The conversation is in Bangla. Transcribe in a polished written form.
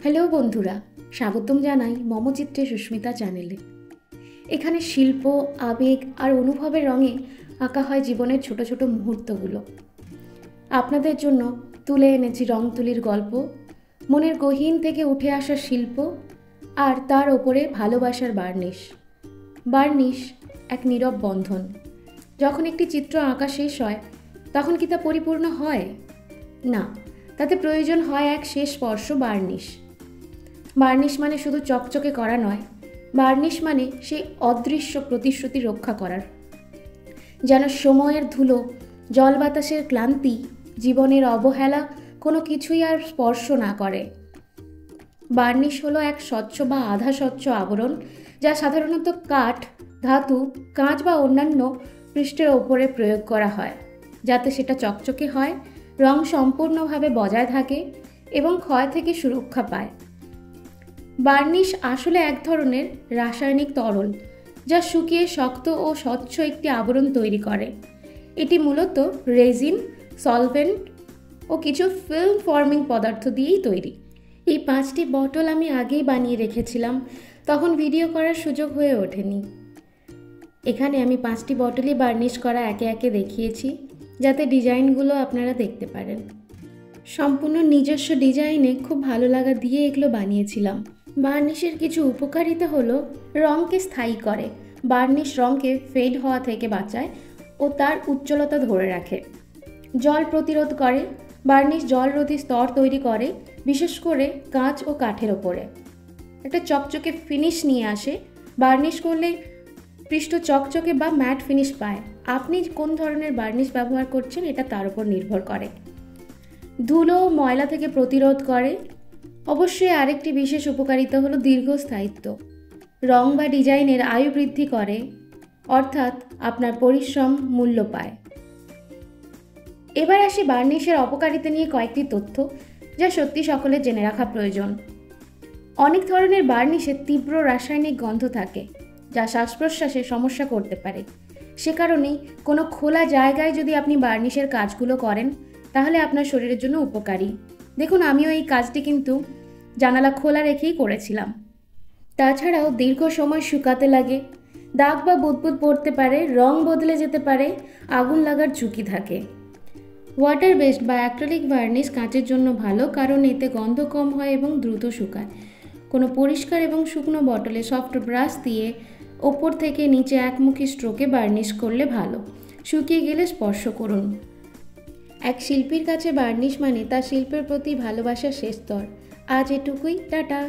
হ্যালো বন্ধুরা, স্বাগতম জানাই মমচিত্রে সুস্মিতা চ্যানেলে। এখানে শিল্প, আবেগ আর অনুভবের রঙে আঁকা হয় জীবনের ছোট ছোট মুহূর্তগুলো। আপনাদের জন্য তুলে এনেছি রং তুলির গল্প, মনের গহীন থেকে উঠে আসা শিল্প আর তার ওপরে ভালোবাসার বার্নিশ। বার্নিশ এক নীরব বন্ধন। যখন একটি চিত্র আঁকা শেষ হয় তখন কি তা পরিপূর্ণ হয়? না, তাতে প্রয়োজন হয় এক শেষ স্পর্শ, বার্নিশ। বার্নিশ মানে শুধু চকচকে করা নয়, বার্নিশ মানে সেই অদৃশ্য প্রতিশ্রুতি রক্ষা করার, যেন সময়ের ধুলো, জল বাতাসের ক্লান্তি, জীবনের অবহেলা কোনো কিছুই আর স্পর্শ না করে। বার্নিশ হলো এক স্বচ্ছ বা আধা স্বচ্ছ আবরণ, যা সাধারণত কাঠ, ধাতু, কাঁচ বা অন্যান্য পৃষ্ঠের ওপরে প্রয়োগ করা হয়, যাতে সেটা চকচকে হয়, রং সম্পূর্ণভাবে বজায় থাকে এবং ক্ষয় থেকে সুরক্ষা পায়। বার্নিশ আসলে এক ধরনের রাসায়নিক তরল, যা শুকিয়ে শক্ত ও স্বচ্ছ একটি আবরণ তৈরি করে। এটি মূলত রেজিন, সলভেন্ট ও কিছু ফিল্ম ফর্মিং পদার্থ দিয়েই তৈরি। এই 5টি বটল আমি আগেই বানিয়ে রেখেছিলাম, তখন ভিডিও করার সুযোগ হয়ে ওঠেনি। এখানে আমি 5টি বটলই বার্নিশ করা একে একে দেখিয়েছি, যাতে ডিজাইনগুলো আপনারা দেখতে পারেন। সম্পূর্ণ নিজস্ব ডিজাইনে খুব ভালো লাগা দিয়ে এগুলো বানিয়েছিলাম। বার্নিশের কিছু উপকারিতা হলো রঙকে স্থায়ী করে। বার্নিশ রঙকে ফেড হওয়া থেকে বাঁচায় ও তার উজ্জ্বলতা ধরে রাখে। জল প্রতিরোধ করে। বার্নিশ জলরোধী স্তর তৈরি করে, বিশেষ করে কাঁচ ও কাঠের ওপরে। একটা চকচকে ফিনিশ নিয়ে আসে। বার্নিশ করলে পৃষ্ঠ চকচকে বা ম্যাট ফিনিশ পায়। আপনি কোন ধরনের বার্নিশ ব্যবহার করছেন এটা তার উপর নির্ভর করে। ধুলো ও ময়লা থেকে প্রতিরোধ করে। অবশ্যই আরেকটি বিশেষ উপকারিতা হলো দীর্ঘস্থায়িত্ব। রং বা ডিজাইনের আয়ু বৃদ্ধি করে, অর্থাৎ আপনার পরিশ্রম মূল্য পায়। এবার আসি বার্নিশের অপকারিতা নিয়ে কয়েকটি তথ্য, যা সত্যি সকলের জেনে রাখা প্রয়োজন। অনেক ধরনের বার্নিশে তীব্র রাসায়নিক গন্ধ থাকে, যা শ্বাস প্রশ্বাসে সমস্যা করতে পারে। সে কারণেই কোনো খোলা জায়গায় যদি আপনি বার্নিশের কাজগুলো করেন, তাহলে আপনার শরীরের জন্য উপকারী। দেখুন, আমিও এই কাজটি কিন্তু জানালা খোলা রেখেই করেছিলাম। তাছাড়াও দীর্ঘ সময় শুকাতে লাগে, দাগ বা বুদবুদ পড়তে পারে, রং বদলে যেতে পারে, আগুন লাগার ঝুঁকি থাকে। ওয়াটার বেসড বা অ্যাক্রিলিক বার্নিশ কাঁচের জন্য ভালো, কারণ এতে গন্ধ কম হয় এবং দ্রুত শুকায়। কোনো পরিষ্কার এবং শুকনো বটলে সফট ব্রাশ দিয়ে ওপর থেকে নিচে একমুখী স্ট্রোকে বার্নিশ করলে ভালো। শুকিয়ে গেলে স্পর্শ করুন। এক শিল্পীর কাছে বার্নিশ মানে তার শিল্পের প্রতি ভালোবাসার শেষ স্তর। আজ এটুকুই, টাটা।